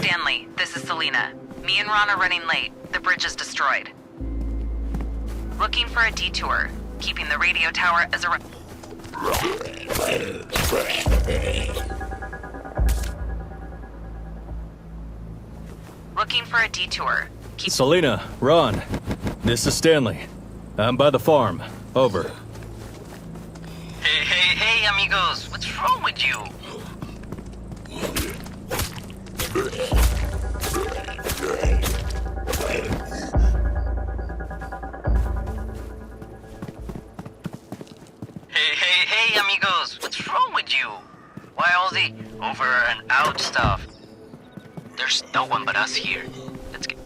Stanley, this is Selena. Me and Ron are running late. The bridge is destroyed. Looking for a detour. Keeping the radio tower as a... Looking for a detour. Selena, Ron, this is Stanley. I'm by the farm. Over. Hey, amigos. What's wrong with you? Hey, amigos. What's wrong with you? Why all the over and out stuff? There's no one but us here. Let's get...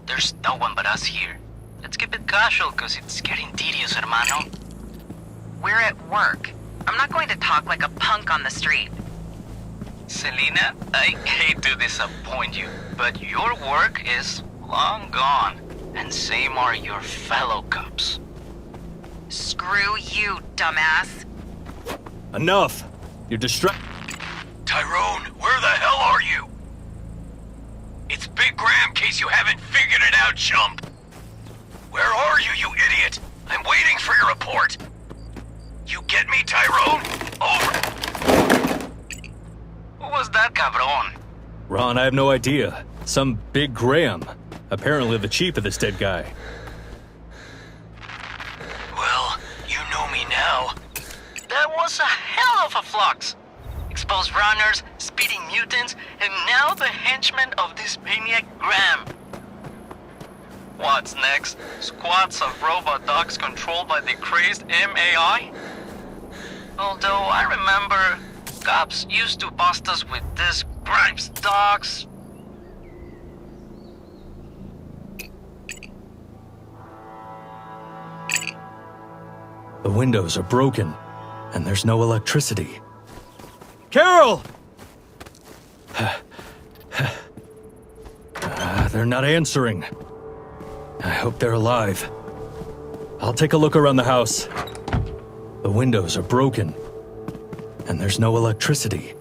There's no one but us here. Let's keep it casual, cause it's getting tedious, hermano. We're at work. I'm not going to talk like a punk on the street. Selena, I hate to disappoint you, but your work is long gone. And same are your fellow cops. Screw you, dumbass. Enough! You're Tyrone, where the hell are you? It's Big Graham, case you haven't figured it out, chump. Where are you, you idiot? I'm waiting for your report. You get me, Tyrone? Over. Who was that, cabron? Ron, I have no idea. Some Big Graham. Apparently the chief of this dead guy. Well, you know me now. That was a hell of a flux. Exposed runners, speeding mutants, and now the henchman of this maniac Graham. What's next? Squads of robot dogs controlled by the crazed MAI? Although I remember cops used to bust us with this Grimes dogs. The windows are broken, and there's no electricity. Carol! They're not answering. I hope they're alive. I'll take a look around the house. The windows are broken, and there's no electricity.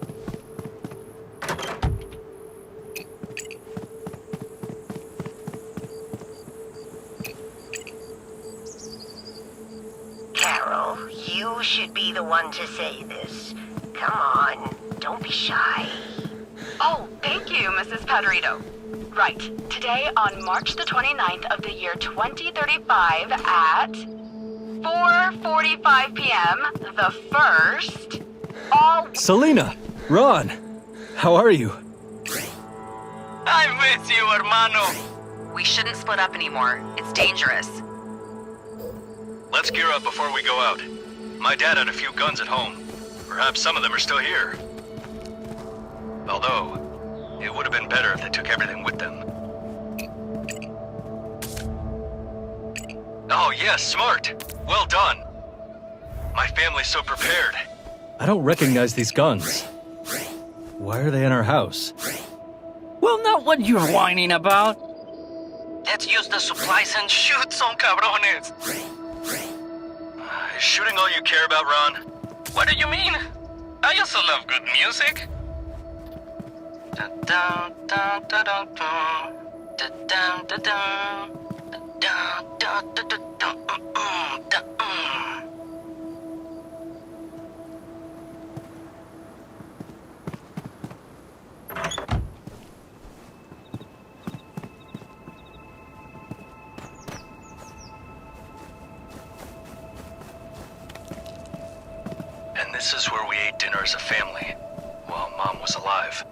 Carol, you should be the one to say this. Come on, don't be shy. Oh, thank you, Mrs. Padrito. Right, today on March the 29th of the year 2035 at 4:45 p.m., the first, all... Selena! Ron! How are you? I miss you, hermano. We shouldn't split up anymore. It's dangerous. Let's gear up before we go out. My dad had a few guns at home. Perhaps some of them are still here. Although, it would have been better if they took everything with them. Oh yes, smart. Well done. My family's so prepared. I don't recognize these guns. Why are they in our house? Well, not what you're whining about. Let's use the supplies and shoot some cabrones. Is shooting all you care about, Ron? What do you mean? I also love good music. Da da da da da da da da da da da da da. And this is where we ate dinner as a family, while Mom was alive.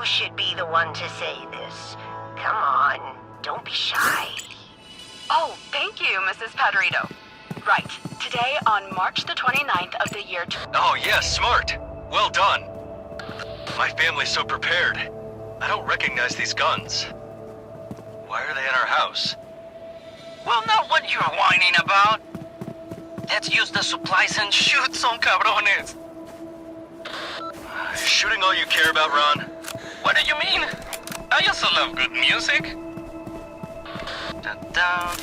should be the one to say this. Come on, don't be shy. Oh, thank you, Mrs. Padrito. Right. Today, on March the 29th of the year... Oh, yeah, smart. Well done. My family's so prepared. I don't recognize these guns. Why are they in our house? Well, not what you're whining about. Let's use the supplies and shoot some cabrones. Shooting all you care about, Ron? What do you mean? I also love good music. Da-da.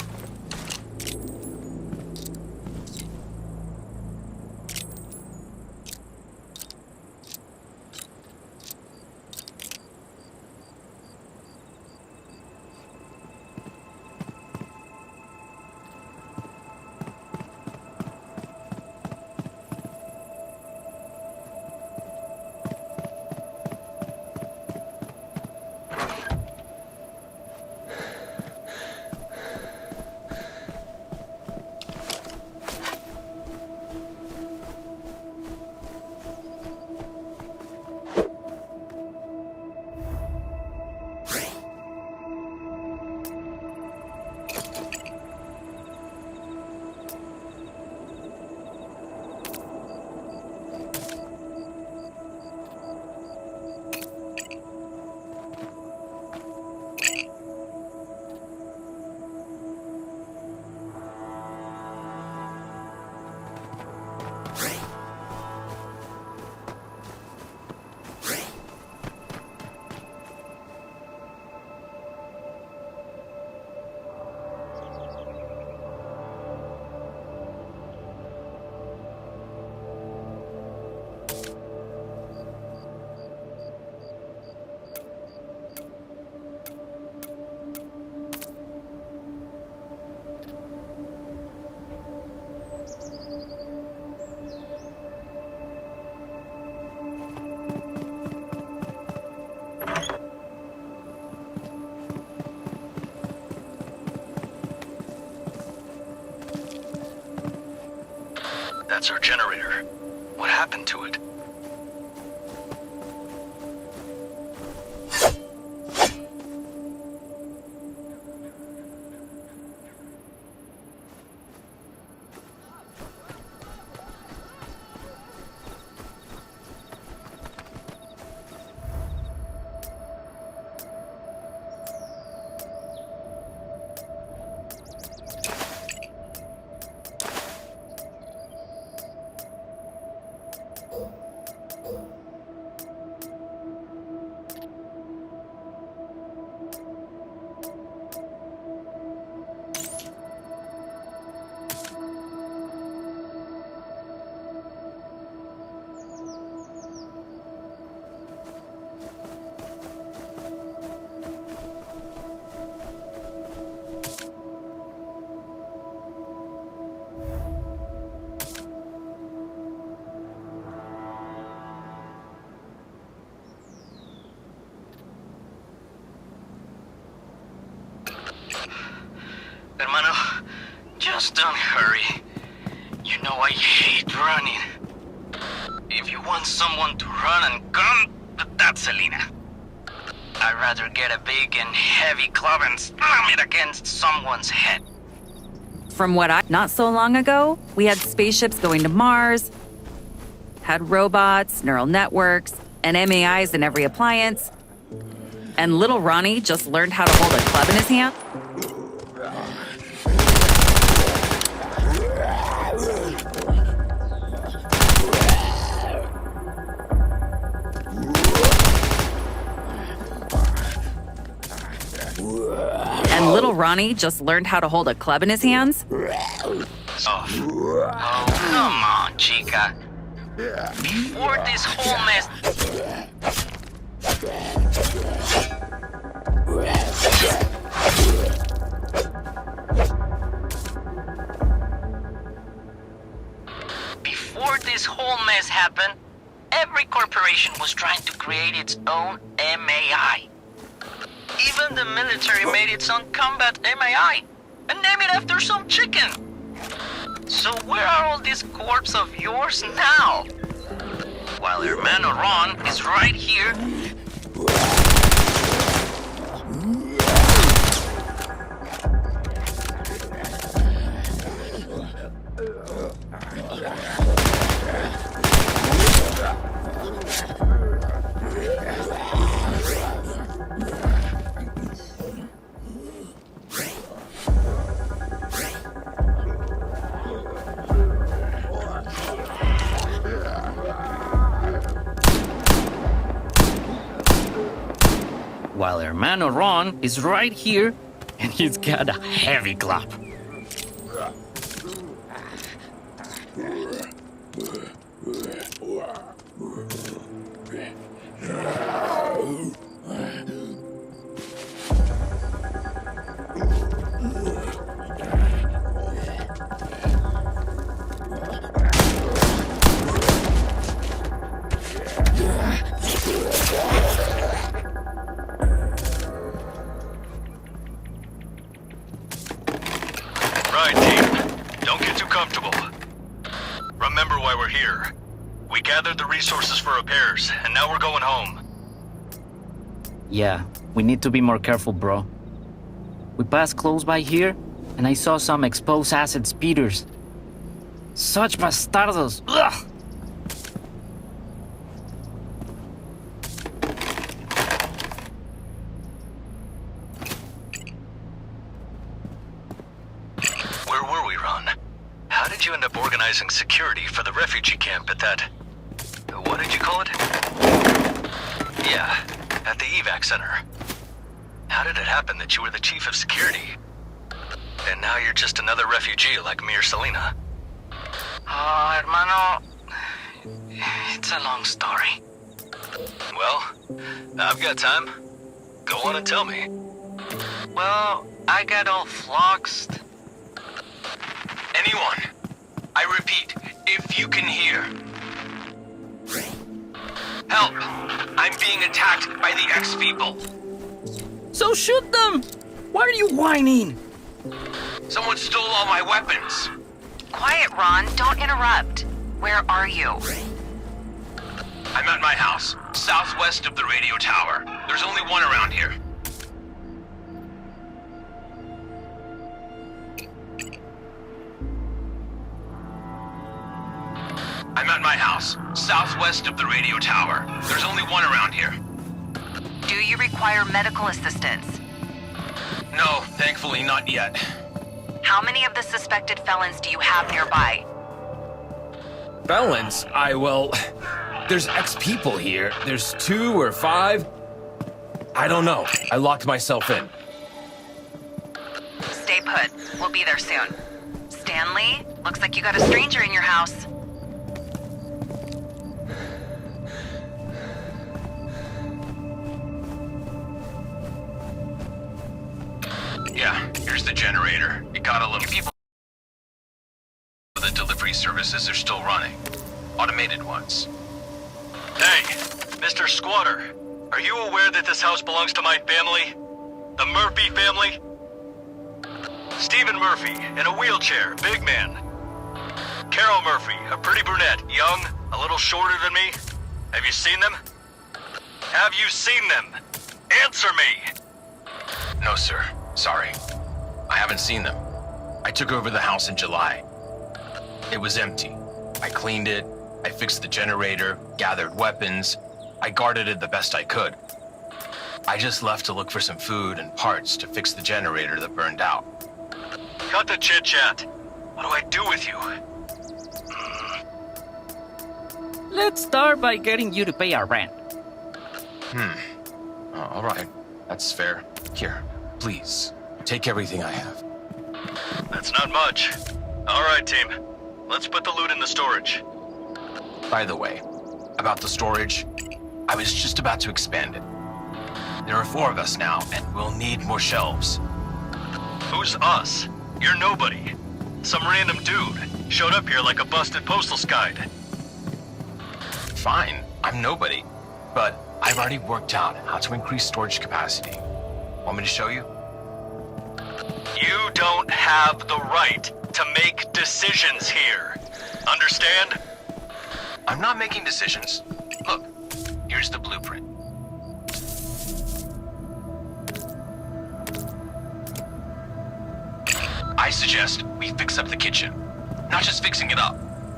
That's our generator. What happened to it? Hermano, just don't hurry. You know I hate running. If you want someone to run and gun, that's Selena. I'd rather get a big and heavy club and slam it against someone's head. From not so long ago, we had spaceships going to Mars, had robots, neural networks, and MAIs in every appliance. And little Ronnie just learned how to hold a club in his hand. And little Ronnie just learned how to hold a club in his hands. Oh, come on, chica. Before this whole mess... Before this whole mess happened, every corporation was trying to create its own MAI. Even the military made its own combat MAI and named it after some chicken. So where are all these corps of yours now? While Hermano Ron is right here While Hermano Ron is right here, and he's got a heavy club. Right, team. Don't get too comfortable. Remember why we're here. We gathered the resources for repairs, and now we're going home. Yeah, we need to be more careful, bro. We passed close by here, and I saw some exposed acid speeders. Such bastardos! Ugh! Where were we, Ron? How did you end up organizing security for the refugee camp at that... what did you call it? Yeah, at the evac center. How did it happen that you were the chief of security? And now you're just another refugee like me or Selena. Oh, hermano. It's a long story. Well, I've got time. Go on and tell me. Well, I got all floxed. Anyone, I repeat, if you can hear. Help! I'm being attacked by the X-People. So shoot them! Why are you whining? Someone stole all my weapons. Quiet, Ron. Don't interrupt. Where are you? I'm at my house, southwest of the radio tower. There's only one around here. I'm at my house, southwest of the radio tower. There's only one around here. Do you require medical assistance? No, thankfully not yet. How many of the suspected felons do you have nearby? Felons? There's ex-people here. There's 2 or 5. I don't know. I locked myself in. Stay put. We'll be there soon. Stanley, looks like you got a stranger in your house. Yeah, here's the generator. It got a little... People... The delivery services are still running. Automated ones. Hey, Mr. Squatter, are you aware that this house belongs to my family? The Murphy family? Stephen Murphy, in a wheelchair, big man. Carol Murphy, a pretty brunette, young, a little shorter than me. Have you seen them? Have you seen them? Answer me! No, sir. Sorry. I haven't seen them. I took over the house in July. It was empty. I cleaned it, I fixed the generator, gathered weapons. I guarded it the best I could. I just left to look for some food and parts to fix the generator that burned out. Cut the chit-chat. What do I do with you? Let's start by getting you to pay our rent. All right. That's fair. Here, please. Take everything I have. That's not much. All right, team. Let's put the loot in the storage. By the way, about the storage, I was just about to expand it. There are 4 of us now, and we'll need more shelves. Who's us? You're nobody. Some random dude showed up here like a busted postal guide. Fine, I'm nobody. But I've already worked out how to increase storage capacity. Want me to show you? You don't have the right to make decisions here. Understand? I'm not making decisions. Look, here's the blueprint. I suggest we fix up the kitchen. Not just fixing it up,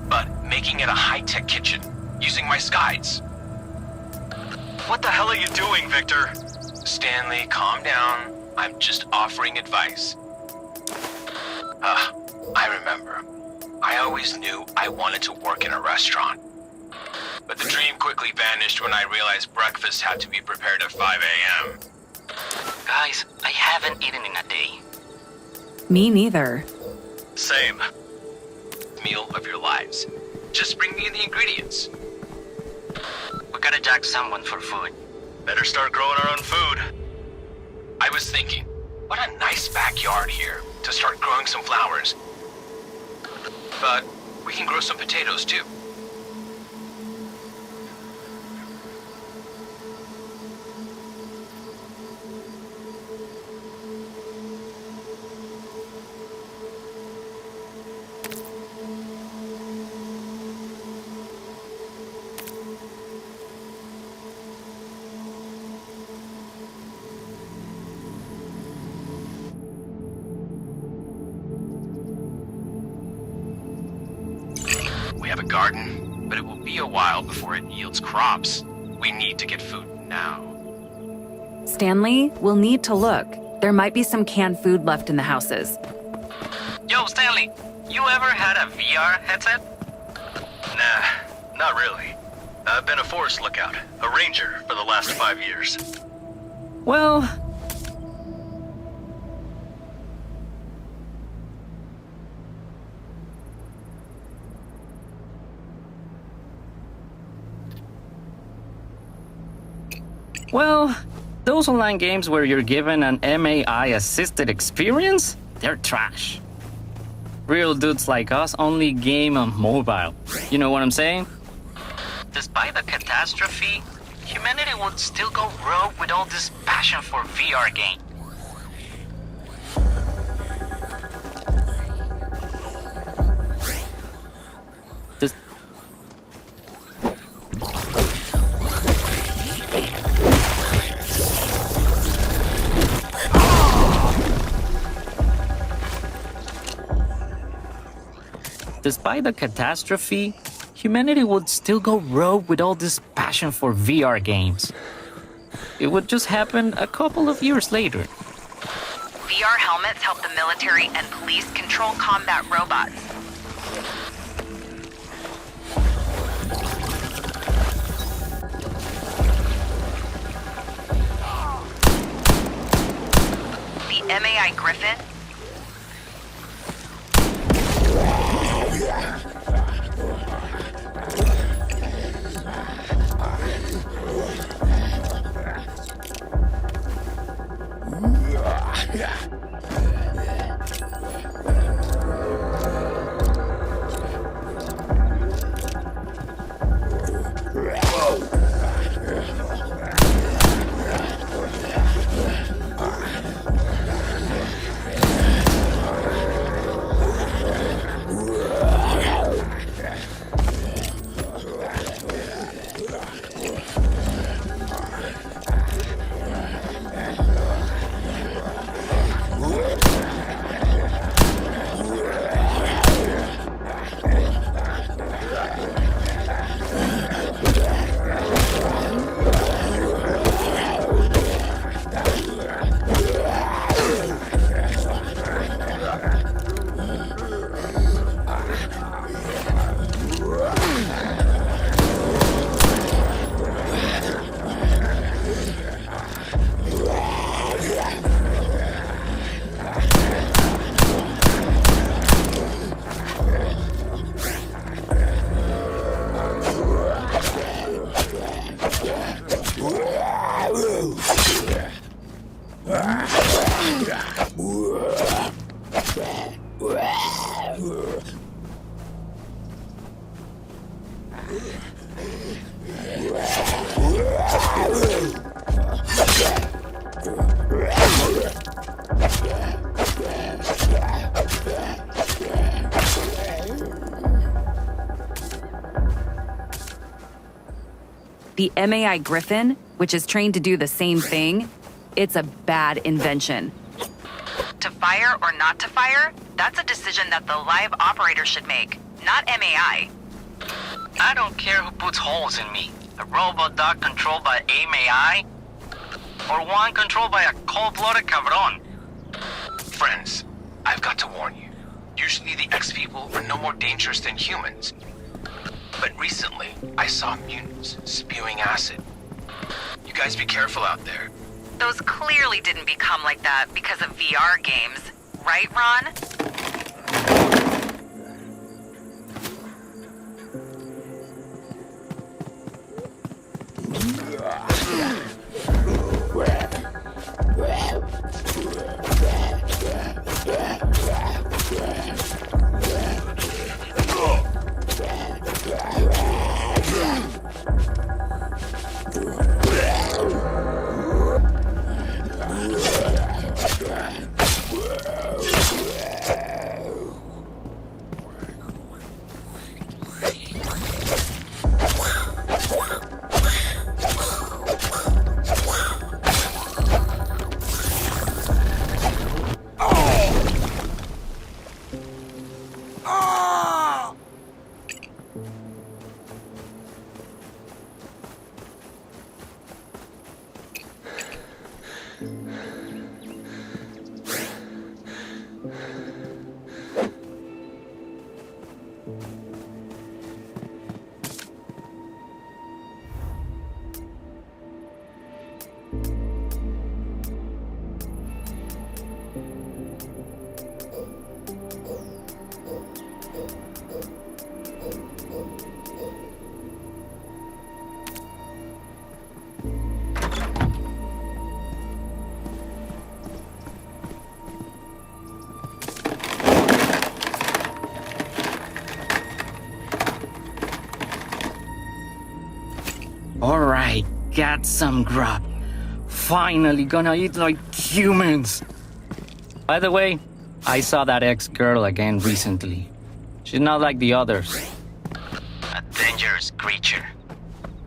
but making it a high-tech kitchen, using my skies. What the hell are you doing, Victor? Stanley, calm down. I'm just offering advice. I remember. I always knew I wanted to work in a restaurant. But the dream quickly vanished when I realized breakfast had to be prepared at 5 a.m. Guys, I haven't eaten in a day. Me neither. Same. Meal of your lives. Just bring me the ingredients. We gotta jack someone for food. Better start growing our own food. I was thinking, what a nice backyard here to start growing some flowers. But we can grow some potatoes too. We have a garden, but it will be a while before it yields crops. We need to get food now. Stanley, we'll need to look. There might be some canned food left in the houses. Yo, Stanley, you ever had a VR headset? Nah, not really. I've been a forest lookout, a ranger for the last 5 years. Well, those online games where you're given an MAI-assisted experience, they're trash. Real dudes like us only game on mobile. You know what I'm saying? Despite the catastrophe, humanity would still go rogue with all this passion for VR games. Despite the catastrophe, humanity would still go rogue with all this passion for VR games. It would just happen a couple of years later. VR helmets help the military and police control combat robots. The MAI Griffin. The MAI Griffin, which is trained to do the same thing, it's a bad invention. To fire or not to fire, That's a decision that the live operator should make, not MAI. I don't care who puts holes in me. A robot dog controlled by MAI? Or one controlled by a cold-blooded cabron? Friends, I've got to warn you. Usually the X-people are no more dangerous than humans. But recently, I saw mutants spewing acid. You guys be careful out there. Those clearly didn't become like that because of VR games. Right, Ron? Alright, got some grub. Finally gonna eat like humans. By the way, I saw that ex-girl again recently. She's not like the others. A dangerous creature.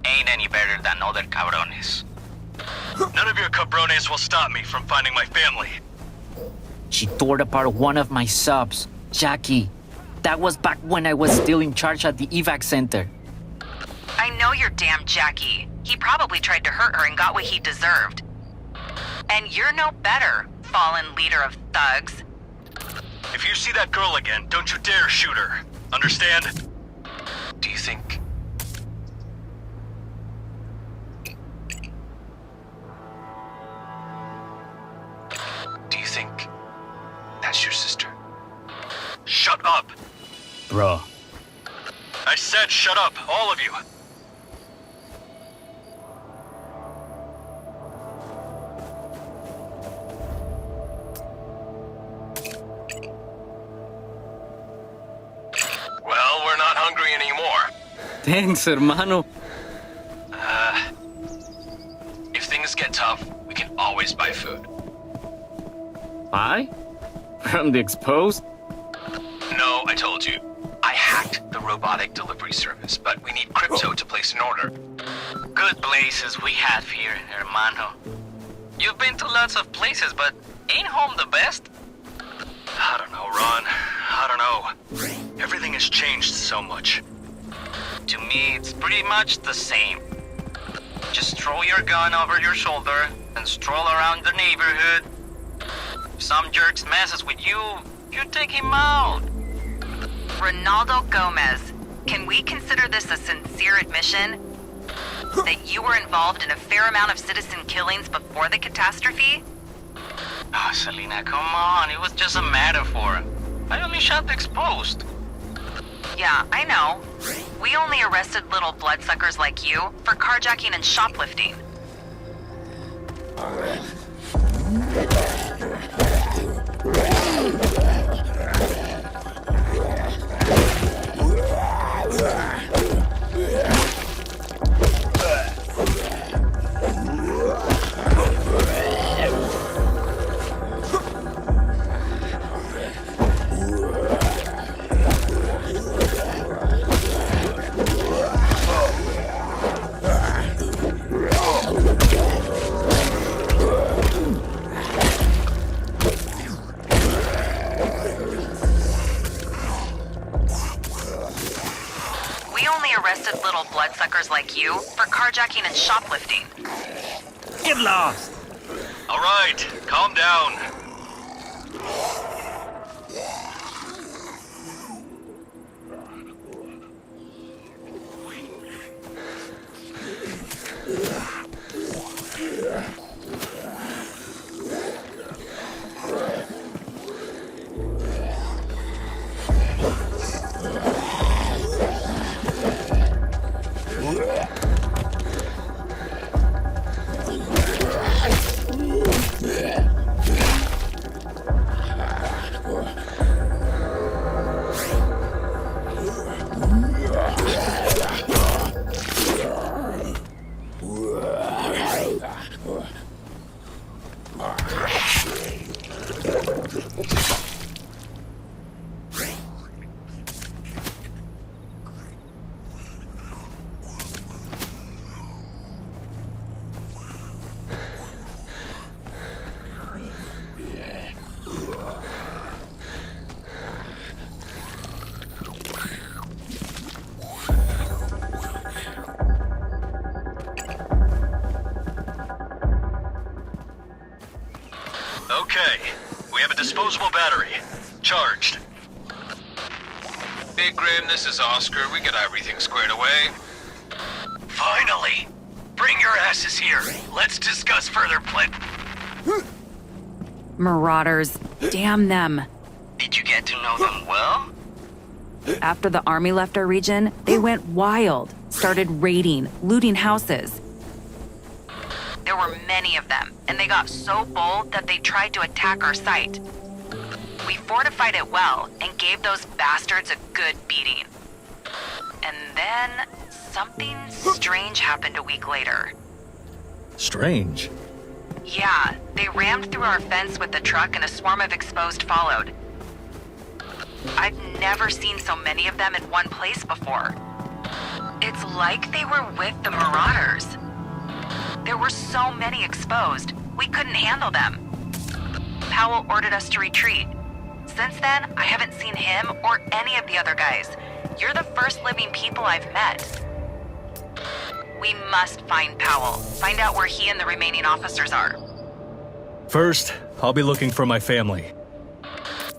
Ain't any better than other cabrones. None of your cabrones will stop me from finding my family. She tore apart one of my subs, Jackie. That was back when I was still in charge at the evac center. I know you're damn Jackie. He probably tried to hurt her and got what he deserved. And you're no better, fallen leader of thugs. If you see that girl again, don't you dare shoot her. Understand? Do you think... Do you think that's your sister? Shut up. Bro, I said shut up, all of you. Well, we're not hungry anymore. thanks, hermano. If things get tough, we can always buy food. Buy? From the exposed? No, I told you. I hacked the robotic delivery service, but we need crypto to place an order. Good places we have here, hermano. You've been to lots of places, but ain't home the best? I don't know, Ron. I don't know. Everything has changed so much. To me, it's pretty much the same. Just throw your gun over your shoulder and stroll around the neighborhood. If some jerks messes with you, you take him out. Ronaldo Gomez, can we consider this a sincere admission? That you were involved in a fair amount of citizen killings before the catastrophe? Oh, Selena, come on. It was just a metaphor. I only shot the exposed. Yeah, I know. We only arrested little bloodsuckers like you for carjacking and shoplifting. arrested little bloodsuckers like you for carjacking and shoplifting. Get lost! All right, calm down. Okay, we have a disposable battery. Charged. Big Grim, this is Oscar. We got everything squared away. Finally! Bring your asses here. Let's discuss further plan. Marauders. Damn them. Did you get to know them well? After the army left our region, they went wild, started raiding, looting houses. There were many of them, and they got so bold that they tried to attack our site. We fortified it well and gave those bastards a good beating. And then something strange happened a week later. Strange? Yeah, they rammed through our fence with the truck and a swarm of exposed followed. I've never seen so many of them in one place before. It's like they were with the Marauders. There were so many exposed, we couldn't handle them. Powell ordered us to retreat. Since then, I haven't seen him or any of the other guys. You're the first living people I've met. We must find Powell. Find out where he and the remaining officers are. First, I'll be looking for my family.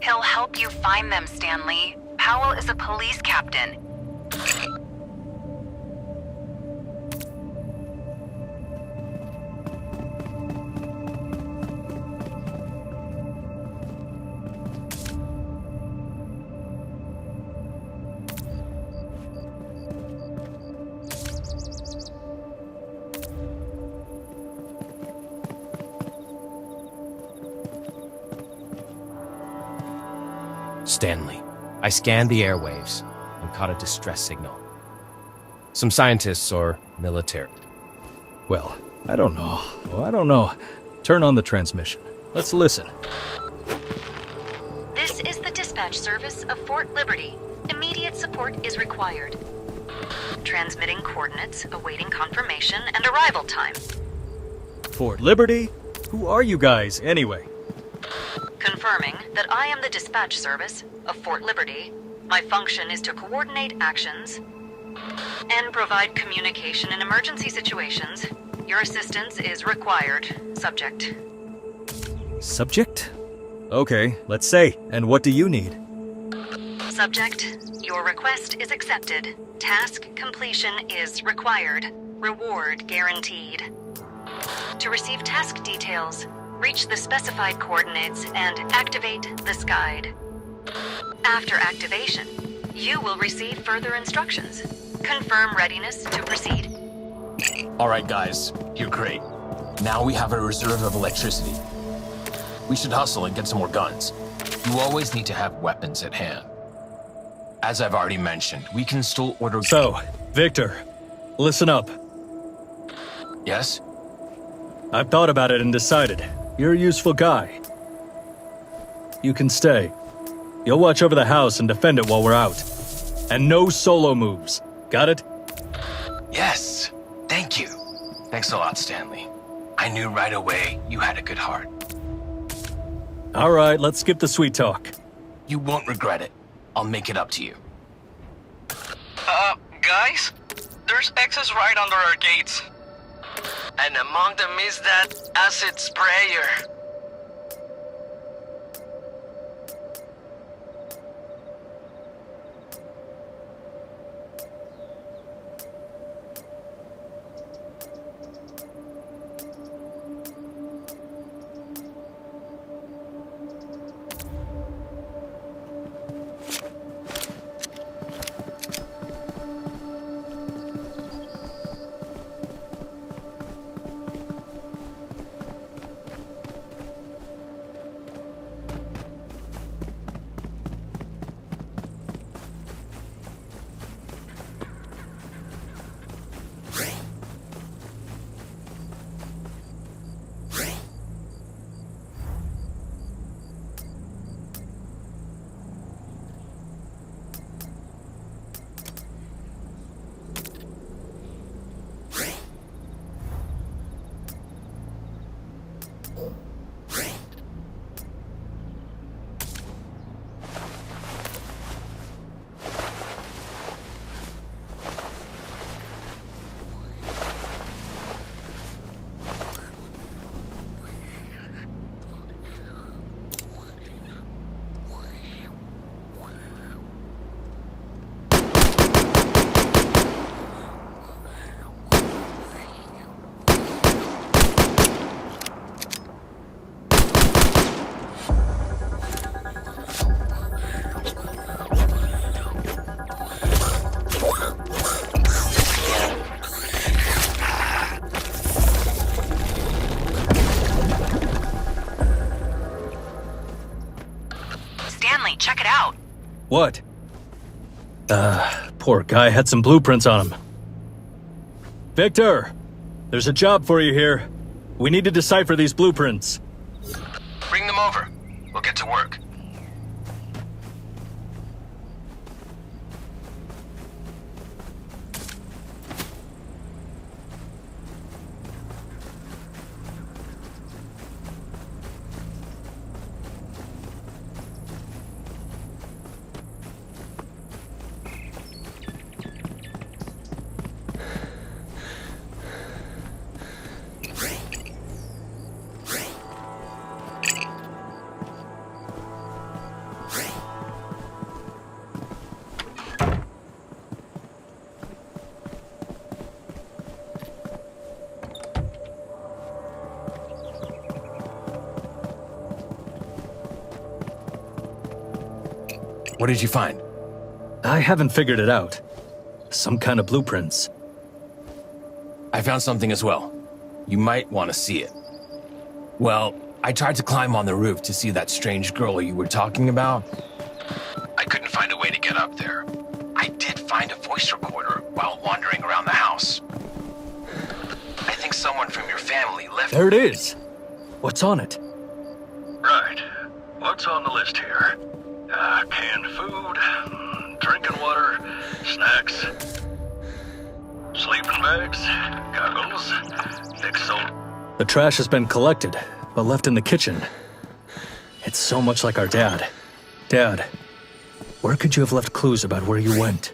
He'll help you find them, Stanley. Powell is a police captain. Stanley. I scanned the airwaves and caught a distress signal. Some scientists or military. Well, I don't know. Turn on the transmission. Let's listen. This is the dispatch service of Fort Liberty. Immediate support is required. Transmitting coordinates, awaiting confirmation, and arrival time. Fort Liberty? Who are you guys, anyway? Confirming that I am the dispatch service of Fort Liberty. My function is to coordinate actions and provide communication in emergency situations. Your assistance is required. Subject. Subject? Okay, let's say. And what do you need? Subject, your request is accepted. Task completion is required. Reward guaranteed. To receive task details, reach the specified coordinates and activate this guide. After activation, you will receive further instructions. Confirm readiness to proceed. All right, guys, you're great. Now we have a reserve of electricity. We should hustle and get some more guns. You always need to have weapons at hand. As I've already mentioned, we can still order... So, Victor, listen up. Yes? I've thought about it and decided. You're a useful guy. You can stay. You'll watch over the house and defend it while we're out. And no solo moves. Got it? Yes. Thank you. Thanks a lot, Stanley. I knew right away you had a good heart. All right, let's skip the sweet talk. You won't regret it. I'll make it up to you. Guys? There's X's right under our gates. And among them is that acid sprayer. Check it out. What? Poor guy had some blueprints on him. Victor! There's a job for you here. We need to decipher these blueprints. Bring them over. We'll get to work. What did you find? I haven't figured it out. Some kind of blueprints. I found something as well. You might want to see it. Well, I tried to climb on the roof to see that strange girl you were talking about. I couldn't find a way to get up there. I did find a voice recorder while wandering around the house. I think someone from your family left... There it is! What's on it? Right. What's on the list here? Canned food, drinking water, snacks, sleeping bags, goggles, Nick's sold. The trash has been collected, but left in the kitchen. It's so much like our dad. Dad, where could you have left clues about where you went?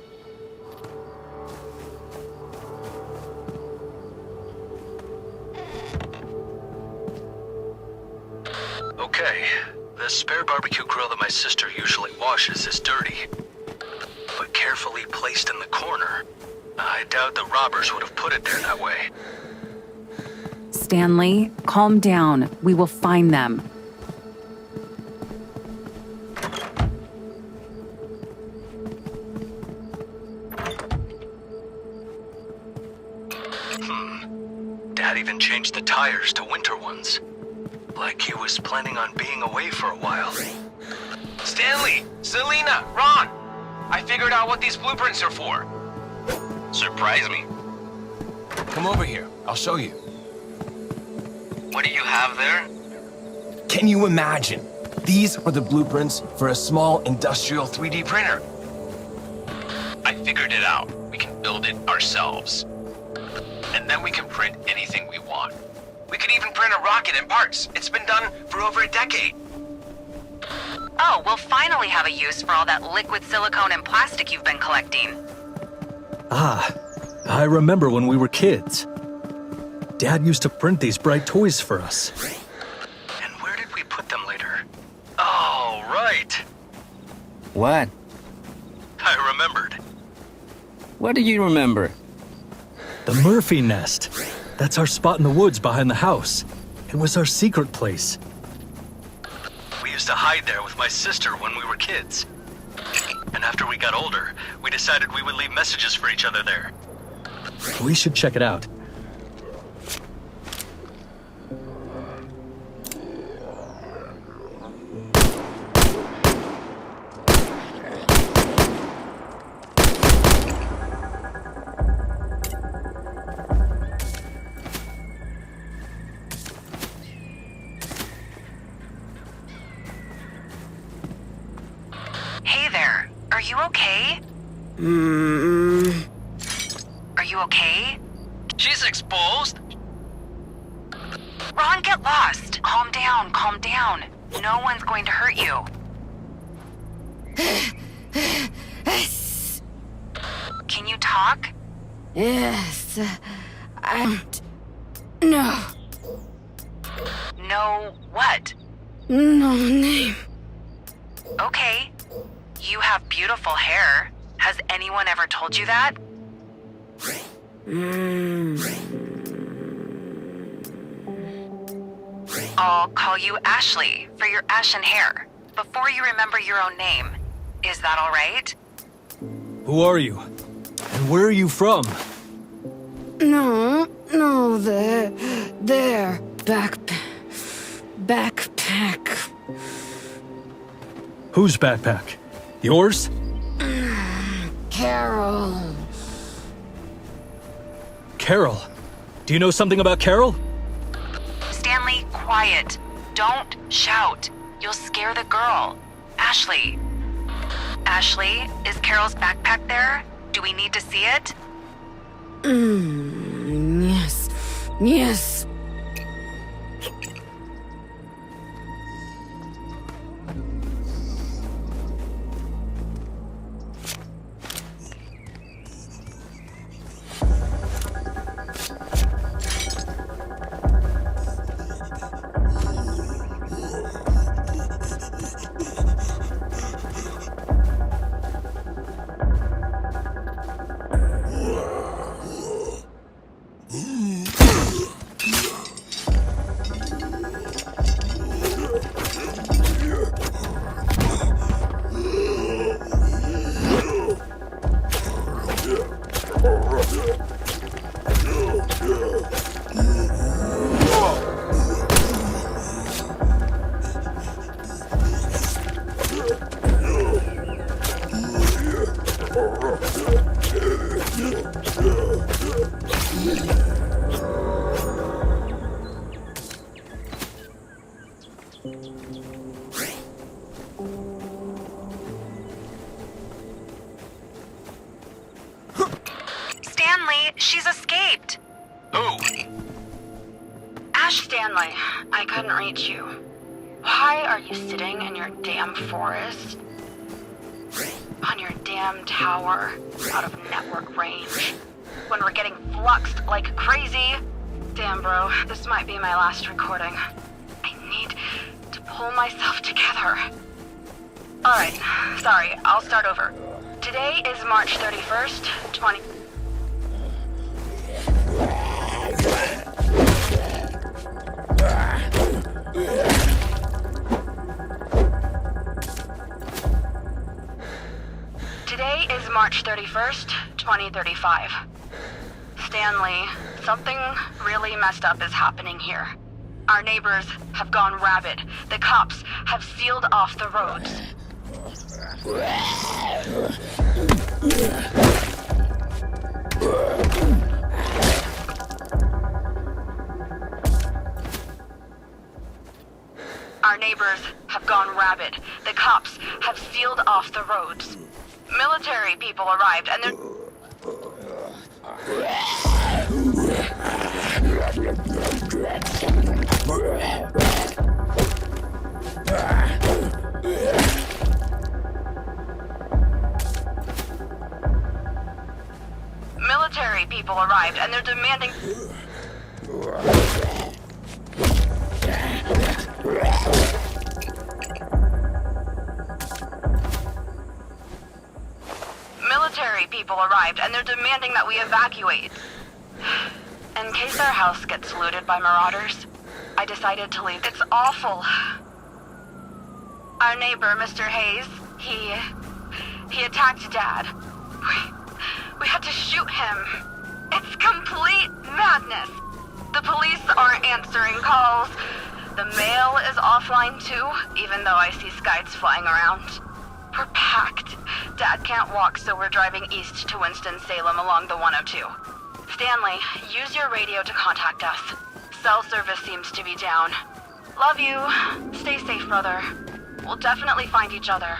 Okay, the spare barbecue grill that my sister usually washes is dirty, but carefully placed in the corner. I doubt the robbers would have put it there that way. Stanley, calm down. We will find them. Dad even changed the tires to winter ones. Like he was planning on being away for a while. Stanley! Selena! Ron! I figured out what these blueprints are for. Surprise me. Come over here. I'll show you. What do you have there? Can you imagine? These are the blueprints for a small industrial 3D printer. I figured it out. We can build it ourselves. And then we can print anything we want. We could even print a rocket in parts. It's been done for over a decade. Oh, we'll finally have a use for all that liquid silicone and plastic you've been collecting. Ah, I remember when we were kids. Dad used to print these bright toys for us. And where did we put them later? Oh, right. What? I remembered. What do you remember? The Murphy nest. That's our spot in the woods behind the house. It was our secret place. We used to hide there with my sister when we were kids. And after we got older, we decided we would leave messages for each other there. We should check it out. Hey there. Are you okay? Are you okay? She's exposed. Ron, get lost. Calm down, calm down. No one's going to hurt you. Can you talk? Yes. I don't know. No what? No name. Okay. You have beautiful hair. Has anyone ever told you that? I'll call you Ashley for your ashen hair before you remember your own name. Is that all right? Who are you? And where are you from? No, there. Backpack. Whose backpack? Yours? Carol. Carol. Do you know something about Carol? Stanley, quiet. Don't shout. You'll scare the girl. Ashley. Ashley, is Carol's backpack there? Do we need to see it? Yes. Stanley, she's escaped. Who? Ash Stanley, I couldn't reach you. Why are you sitting in your damn forest? On your damn tower, out of network range, when we're getting fluxed like crazy? Damn, bro, this might be my last recording. I need to pull myself together. Alright, sorry, I'll start over. Today is March 31st, 20... Today is March 31st, 2035. Stanley, something really messed up is happening here. Our neighbors have gone rabid. The cops have sealed off the roads. Our neighbors have gone rabid. The cops have sealed off the roads. Military people arrived and they're... Military people arrived and they're demanding... Military people arrived and they're demanding that we evacuate. In case our house gets looted by marauders, I decided to leave. It's awful. Our neighbor, Mr. Hayes, he attacked Dad. We had to shoot him. It's complete madness. The police aren't answering calls. The mail is offline too, even though I see skies flying around. We're packed. Dad can't walk, so we're driving east to Winston-Salem along the 102. Stanley, use your radio to contact us. Cell service seems to be down. Love you. Stay safe, brother. We'll definitely find each other.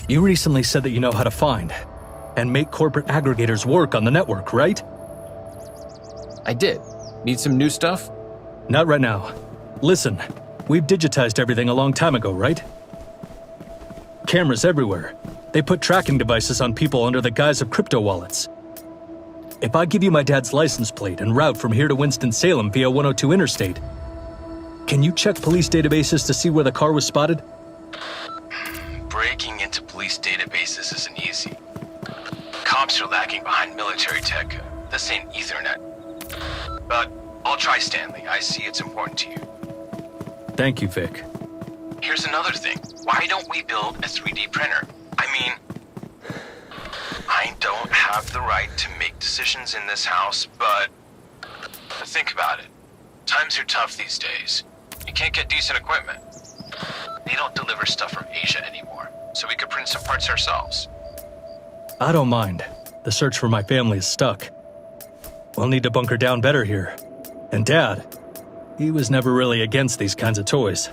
You recently said that you know how to find and make corporate aggregators work on the network, right? I did. Need some new stuff? Not right now. Listen, we've digitized everything a long time ago, right? Cameras everywhere. They put tracking devices on people under the guise of crypto wallets. If I give you my dad's license plate and route from here to Winston-Salem via 102 Interstate, can you check police databases to see where the car was spotted? Breaking into police databases isn't easy. Cops are lagging behind military tech. This ain't Ethernet. But I'll try, Stanley. I see it's important to you. Thank you, Vic. Here's another thing. Why don't we build a 3D printer? I mean, I don't have the right to make decisions in this house, but think about it. Times are tough these days. You can't get decent equipment. They don't deliver stuff from Asia anymore, so we could print some parts ourselves. I don't mind. The search for my family is stuck. We'll need to bunker down better here. And Dad, he was never really against these kinds of toys.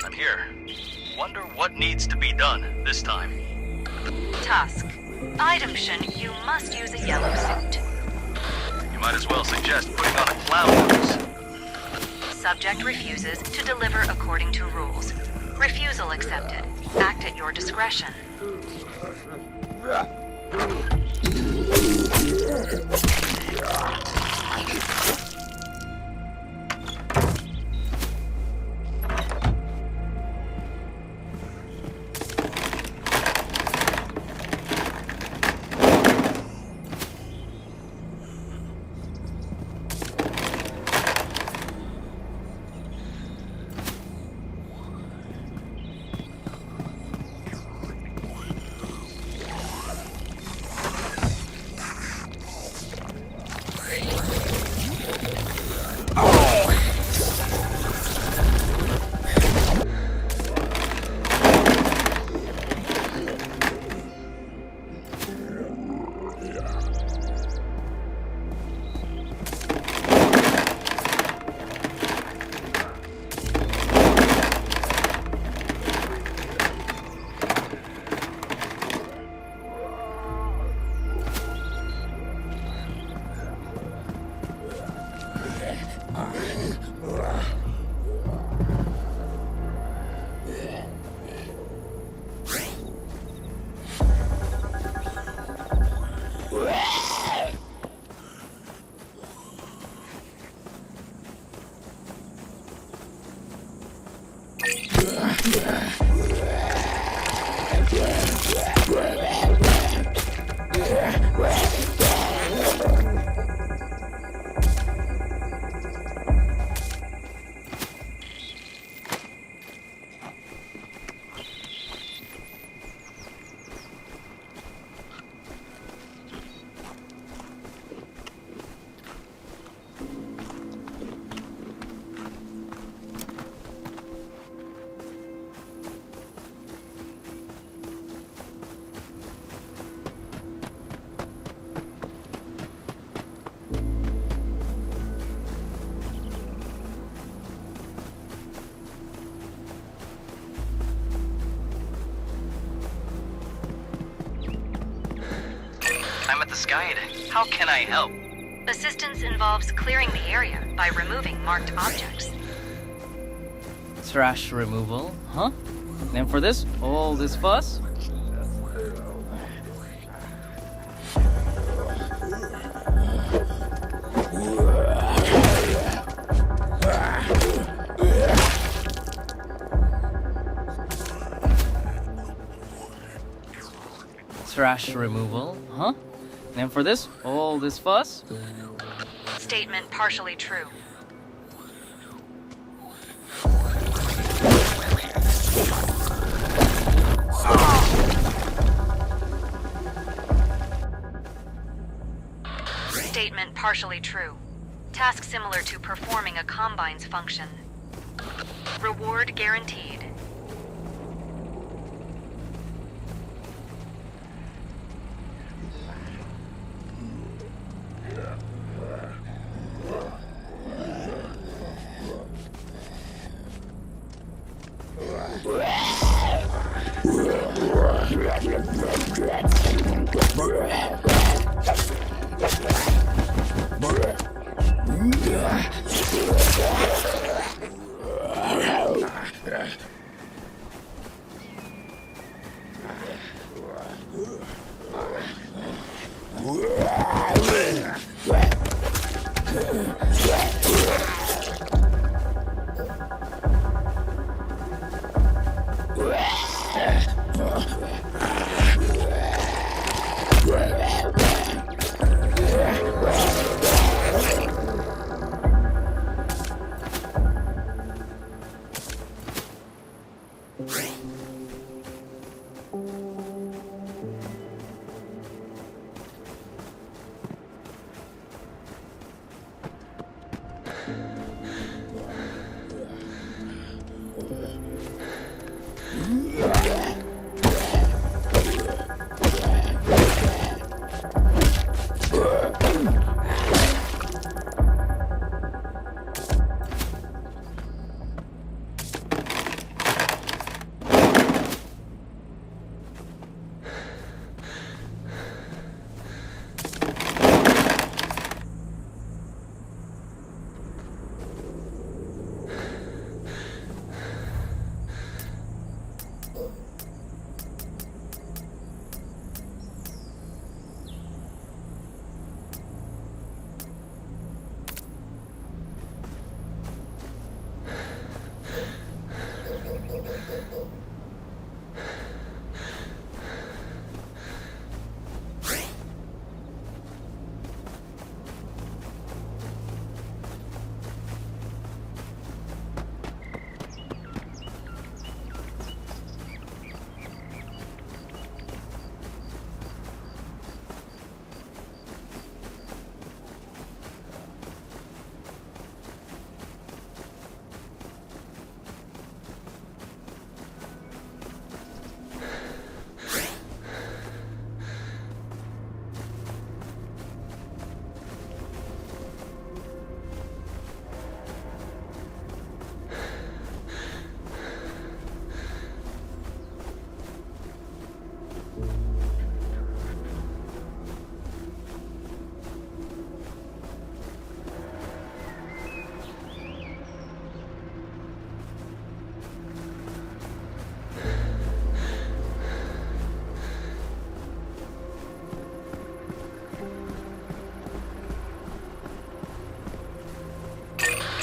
I'm here. Wonder what needs to be done this time. Tusk. Item Shin, you must use a yellow suit. You might as well suggest putting on a clown nose. Subject refuses to deliver according to rules. Refusal accepted. Act at your discretion. this guide. How can I help? Assistance involves clearing the area by removing marked objects. Trash removal, huh? And for this, all this fuss? Trash removal, huh? And for this, all this fuss? Statement partially true. Statement partially true. Task similar to performing a combine's function. Reward guaranteed.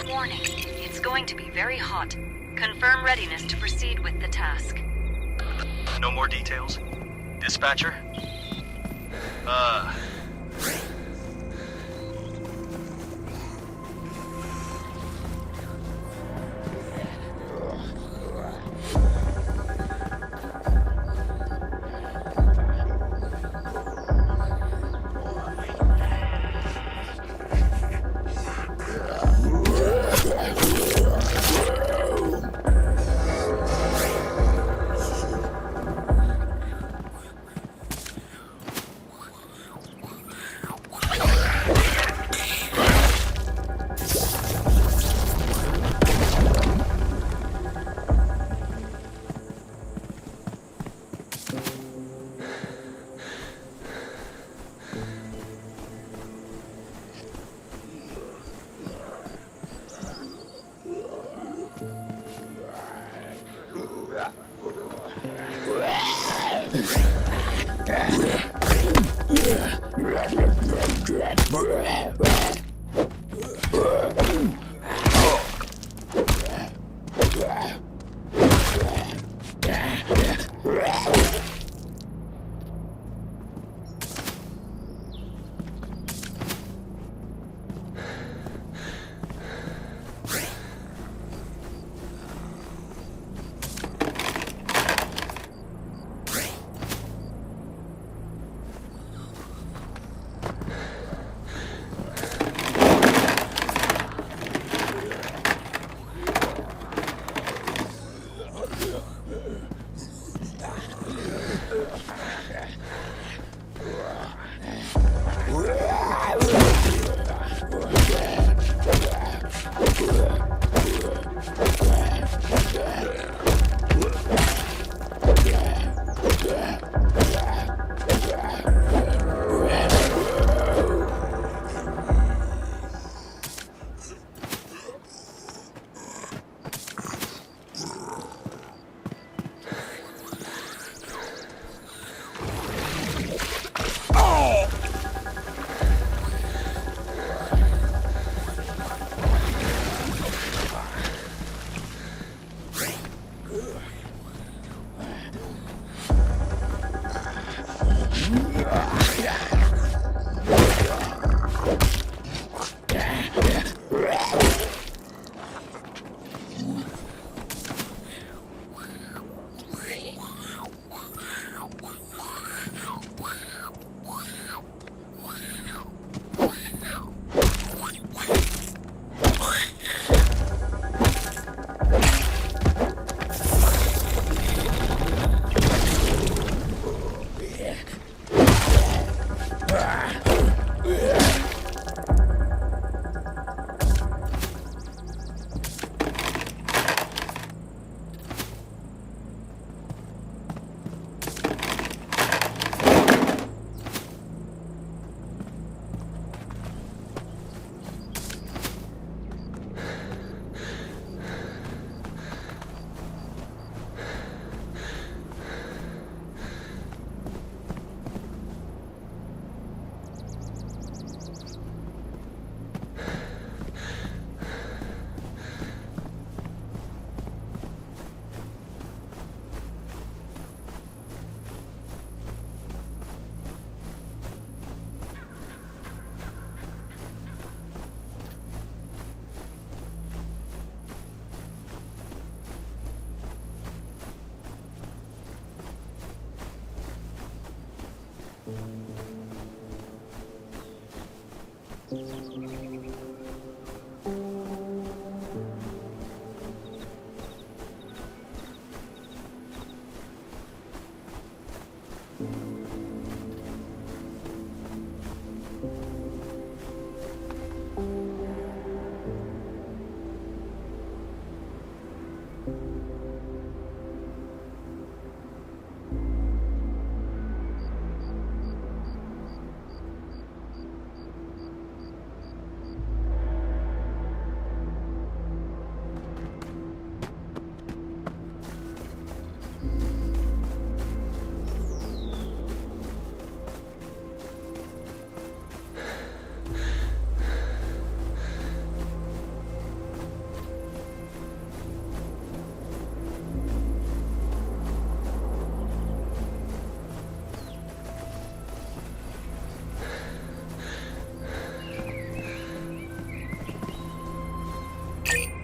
Warning, it's going to be very hot. Confirm readiness to proceed with the task. No more details? Dispatcher?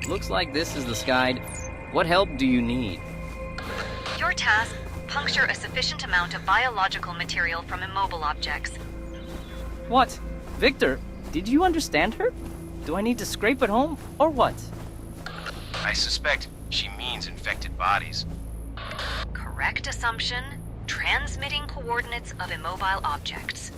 Looks like this is the Skyde. What help do you need? Your task, puncture a sufficient amount of biological material from immobile objects. What? Victor, did you understand her? Do I need to scrape it home, or what? I suspect she means infected bodies. Correct assumption. Transmitting coordinates of immobile objects.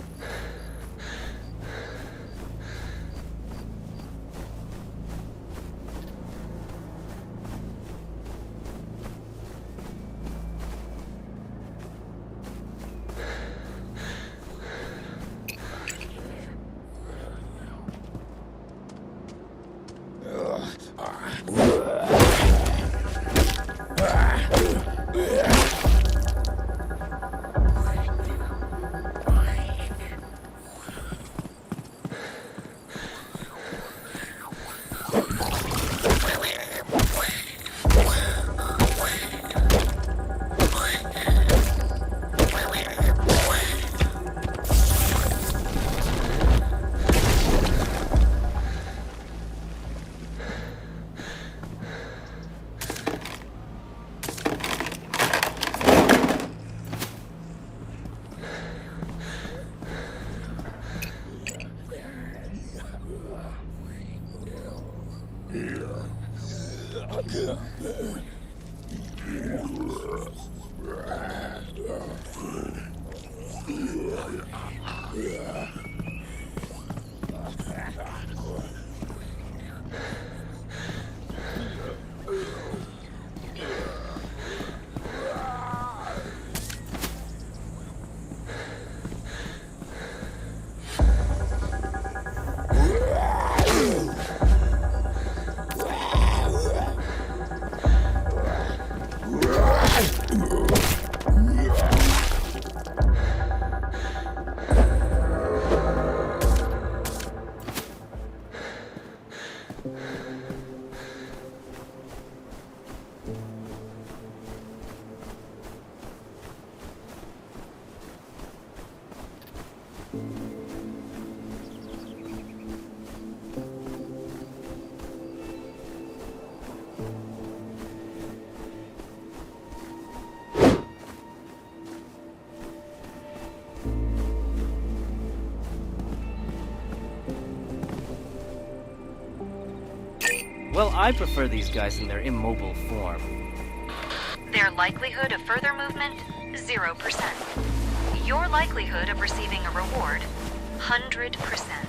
Well, I prefer these guys in their immobile form. Their likelihood of further movement, 0%. Your likelihood of receiving a reward, 100%.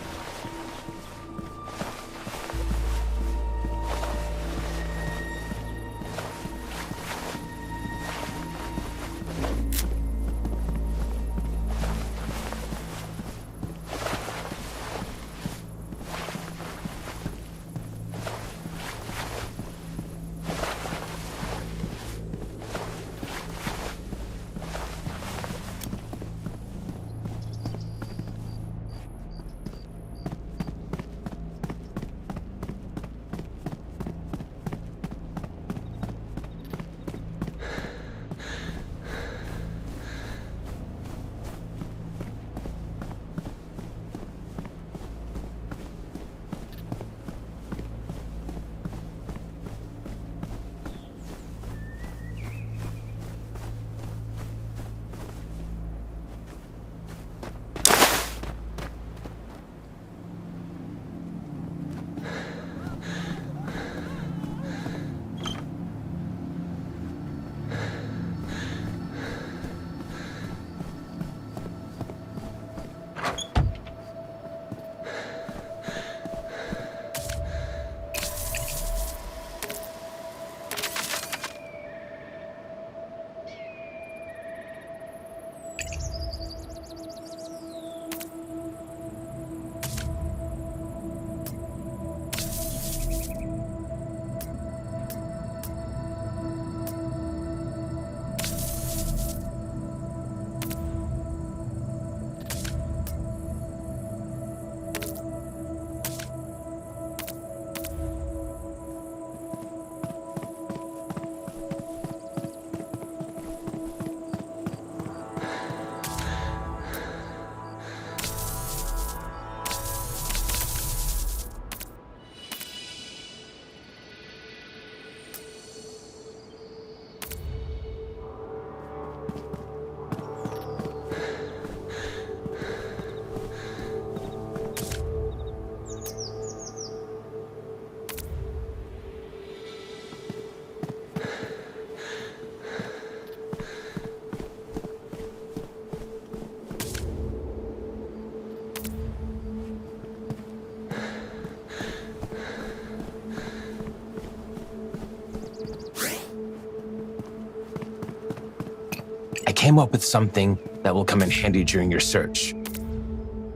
came up with something that will come in handy during your search.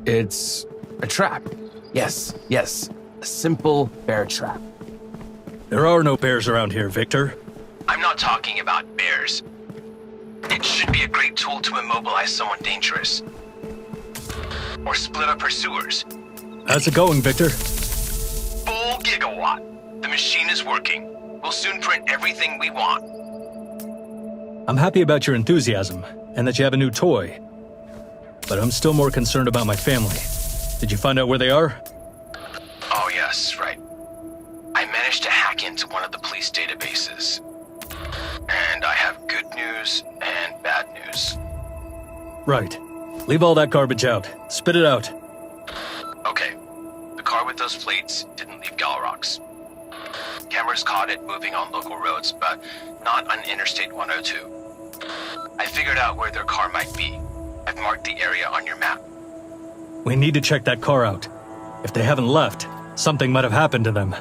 It's a trap. Yes, a simple bear trap. There are no bears around here, Victor. I'm not talking about bears. It should be a great tool to immobilize someone dangerous. Or split up pursuers. How's it going, Victor? Full gigawatt. The machine is working. We'll soon print everything we want. I'm happy about your enthusiasm, and that you have a new toy. But I'm still more concerned about my family. Did you find out where they are? Oh yes, right. I managed to hack into one of the police databases. And I have good news and bad news. Right. Leave all that garbage out. Spit it out. Okay. The car with those plates didn't leave Galrox. Cameras caught it moving on local roads, but not on Interstate 102. I figured out where their car might be. I've marked the area on your map. We need to check that car out. If they haven't left, something might have happened to them.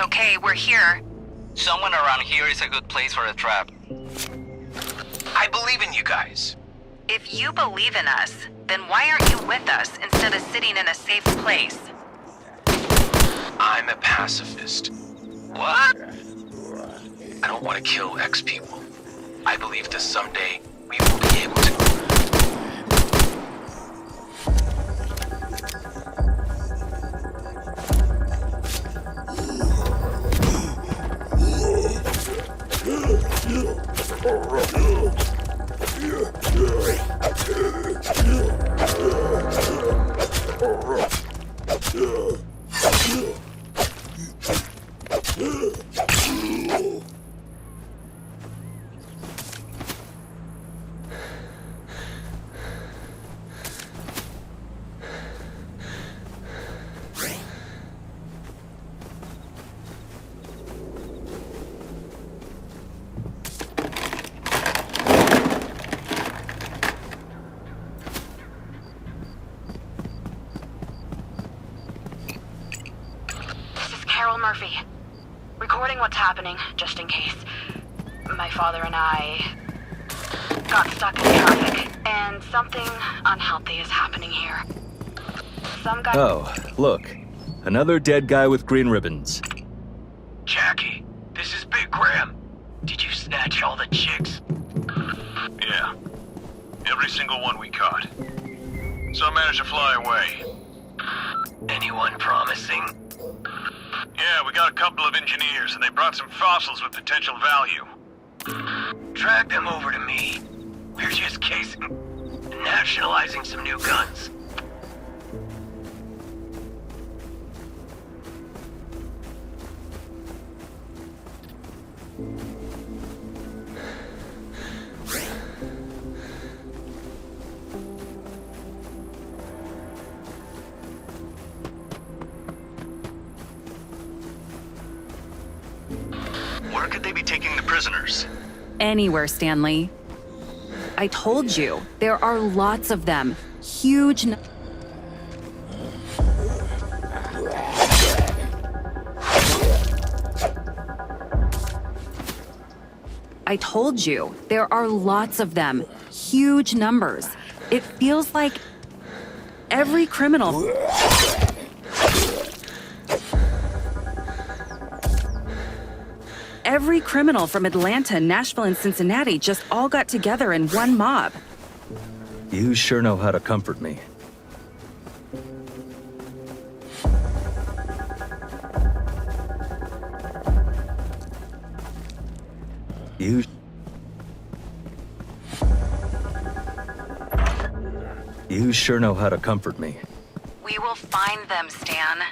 Okay, we're here. Someone around here is a good place for a trap. I believe in you guys. If you believe in us, then why aren't you with us instead of sitting in a safe place? I'm a pacifist. What? I don't want to kill ex-people. I believe that someday we will be able to. Carol Murphy. Recording what's happening, just in case. My father and I got stuck in traffic, and something unhealthy is happening here. Some guy— Oh, look. Another dead guy with green ribbons. Jackie, this is Big Graham. Did you snatch all the chicks? Yeah. Every single one we caught. Some managed to fly away. Anyone promising? Yeah, we got a couple of engineers, and they brought some fossils with potential value. Drag them over to me. We're just nationalizing some new guns. Where could they be taking the prisoners? Anywhere, Stanley. I told you, there are lots of them. Huge. I told you, there are lots of them. Huge numbers. It feels like every criminal... Every criminal from Atlanta, Nashville, and Cincinnati just all got together in one mob. You sure know how to comfort me. You sure know how to comfort me. We will find them, Stan.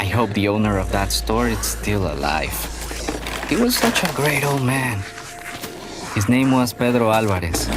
I hope the owner of that store is still alive. He was such a great old man. His name was Pedro Alvarez.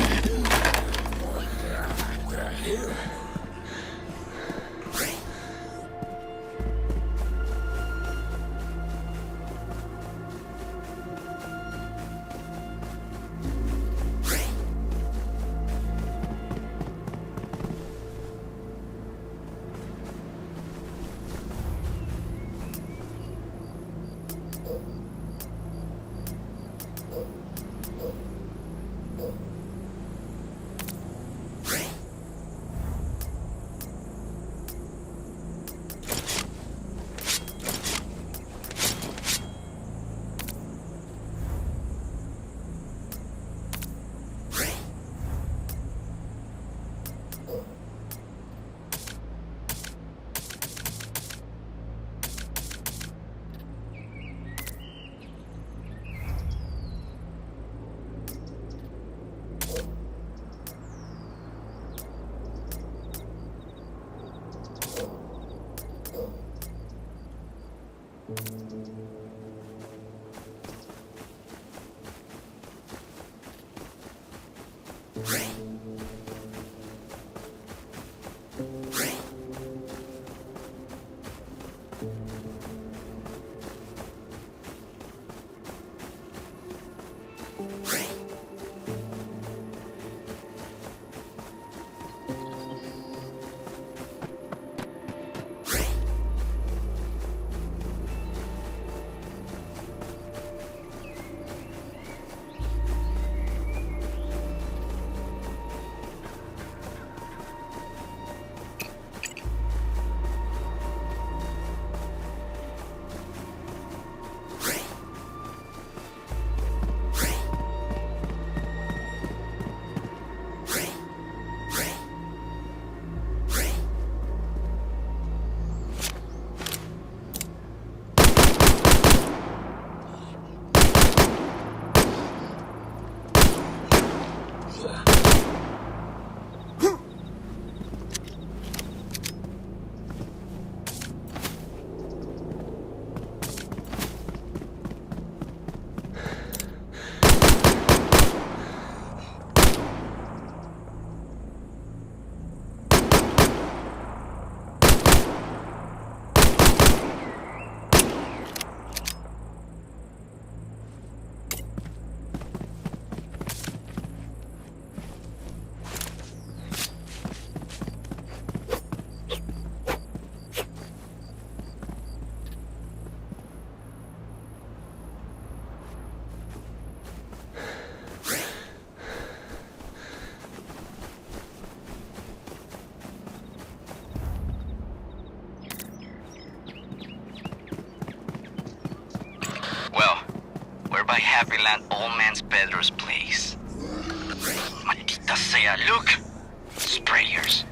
by Happy Land, Old Man's Pedro's place. Maldita sea, look! Sprayers.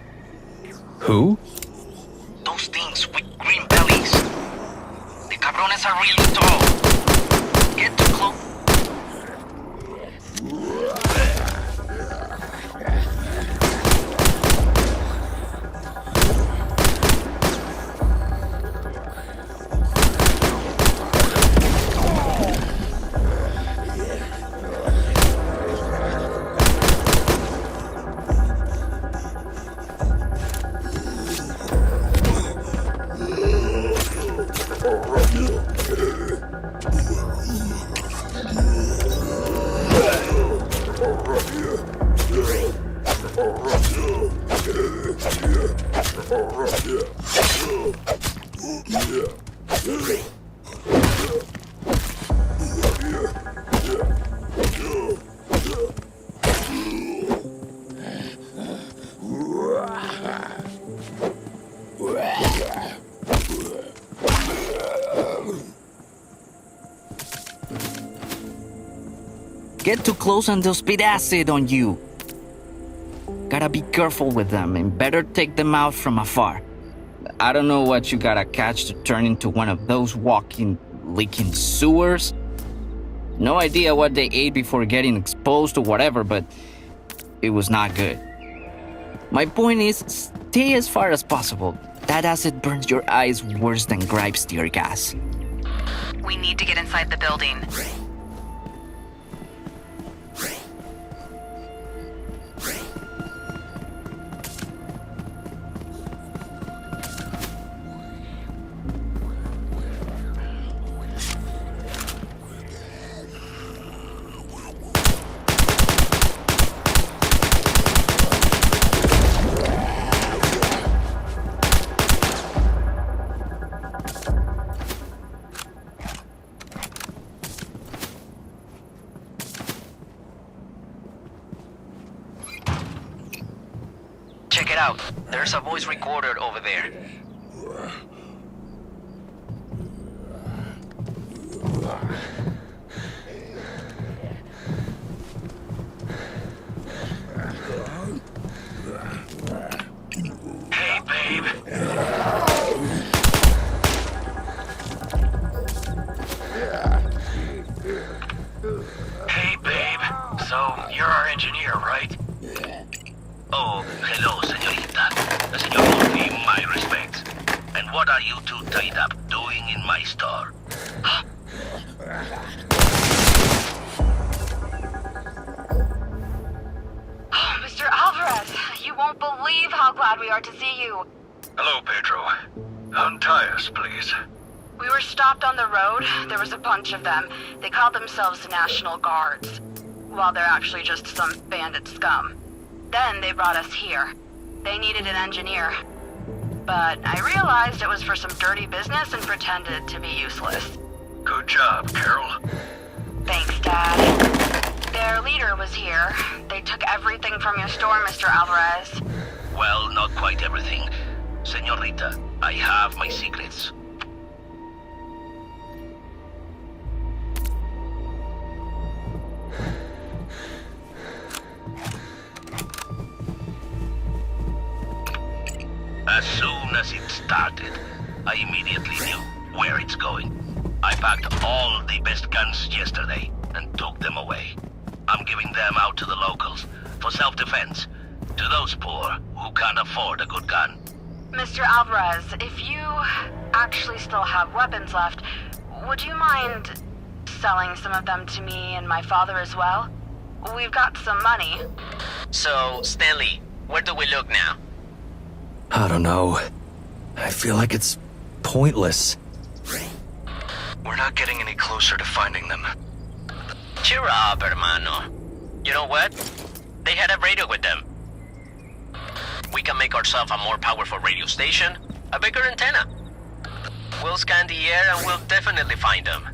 Who? Those things with green bellies. The cabrones are really tall. Get too close. Get too close and they'll spit acid on you. Gotta be careful with them and better take them out from afar. I don't know what you gotta catch to turn into one of those walking, leaking sewers. No idea what they ate before getting exposed to whatever, but it was not good. My point is, stay as far as possible. That acid burns your eyes worse than Gripe's tear gas. We need to get inside the building. Check it out. There's a voice recorder over there. Hey, babe. Hey, babe. So, you're our engineer, right? Oh, hello, señorita. Señor Murphy, my respects. And what are you two tied up doing in my store? Oh, Mr. Alvarez, you won't believe how glad we are to see you. Hello, Pedro. Untie us, please. We were stopped on the road. There was a bunch of them. They called themselves National Guards, while they're actually just some bandit scum. Then they brought us here. They needed an engineer. But I realized it was for some dirty business and pretended to be useless. Good job, Carol. Thanks, Dad. Their leader was here. They took everything from your store, Mr. Alvarez. Well, not quite everything. Señorita, I have my secrets. As soon as it started, I immediately knew where it's going. I packed all the best guns yesterday and took them away. I'm giving them out to the locals for self-defense, to those poor who can't afford a good gun. Mr. Alvarez, if you actually still have weapons left, would you mind selling some of them to me and my father as well? We've got some money. So, Stanley, where do we look now? I don't know. I feel like it's pointless. We're not getting any closer to finding them. Cheer up, hermano. You know what? They had a radio with them. We can make ourselves a more powerful radio station, a bigger antenna. We'll scan the air and we'll definitely find them.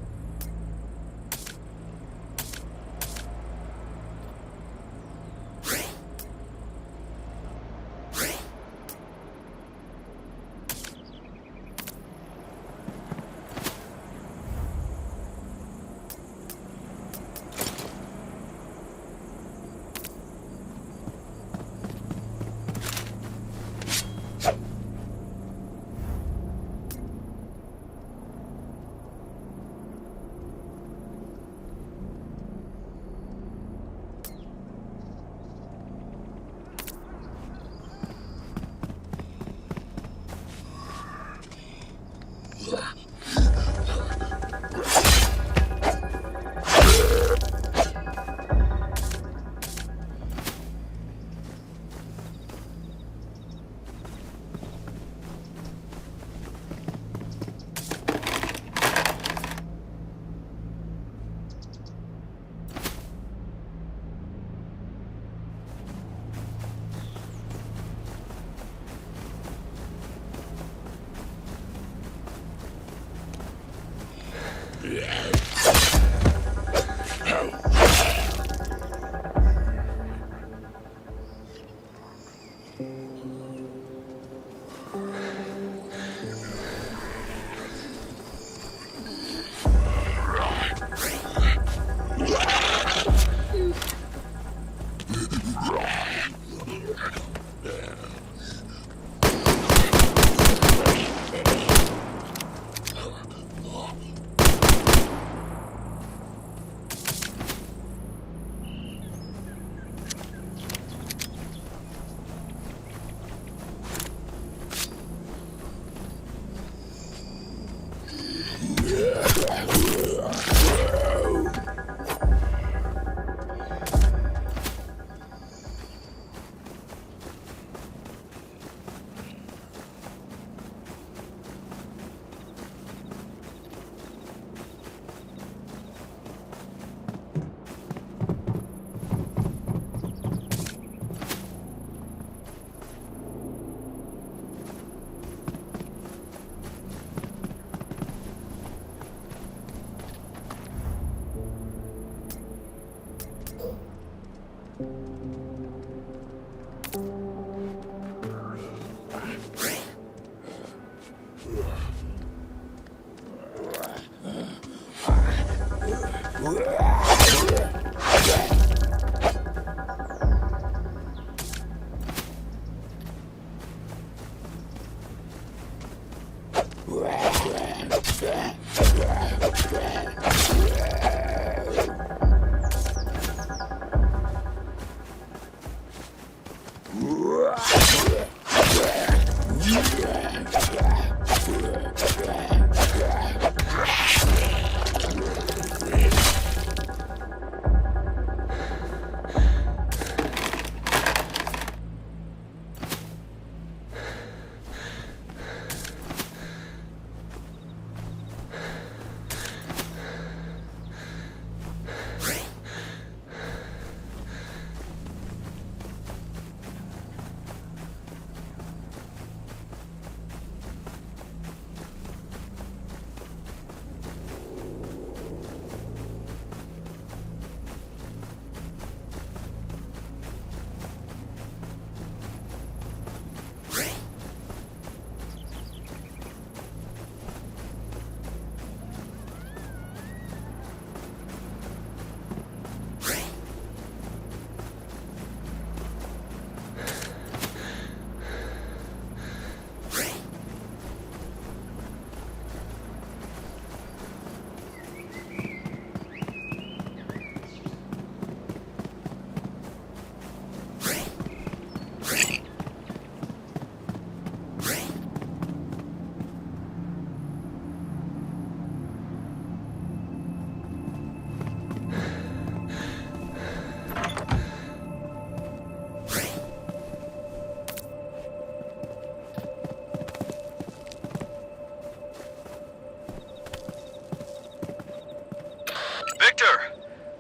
Victor!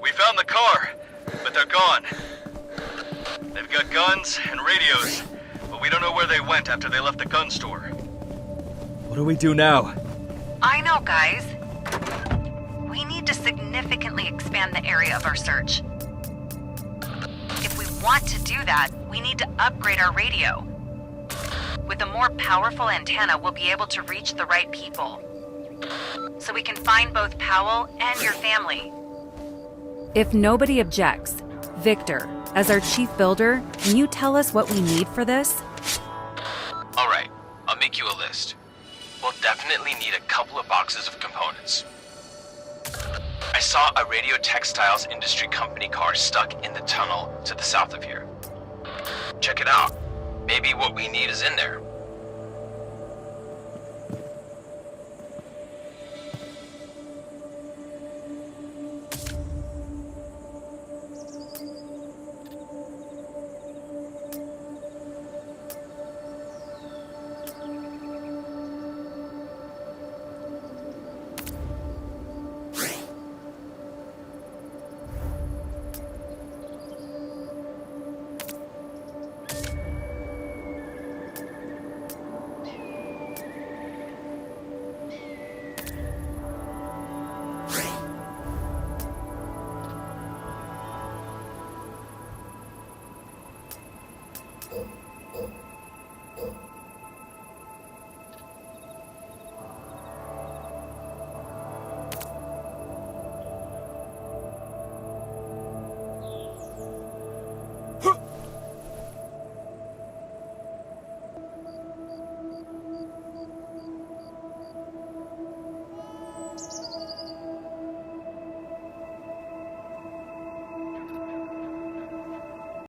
We found the car, but they're gone. They've got guns and radios, but we don't know where they went after they left the gun store. What do we do now? I know, guys. We need to significantly expand the area of our search. If we want to do that, we need to upgrade our radio. With a more powerful antenna, we'll be able to reach the right people. So we can find both Powell and your family. If nobody objects, Victor, as our chief builder, can you tell us what we need for this? Alright, I'll make you a list. We'll definitely need a couple of boxes of components. I saw a radio textiles industry company car stuck in the tunnel to the south of here. Check it out. Maybe what we need is in there.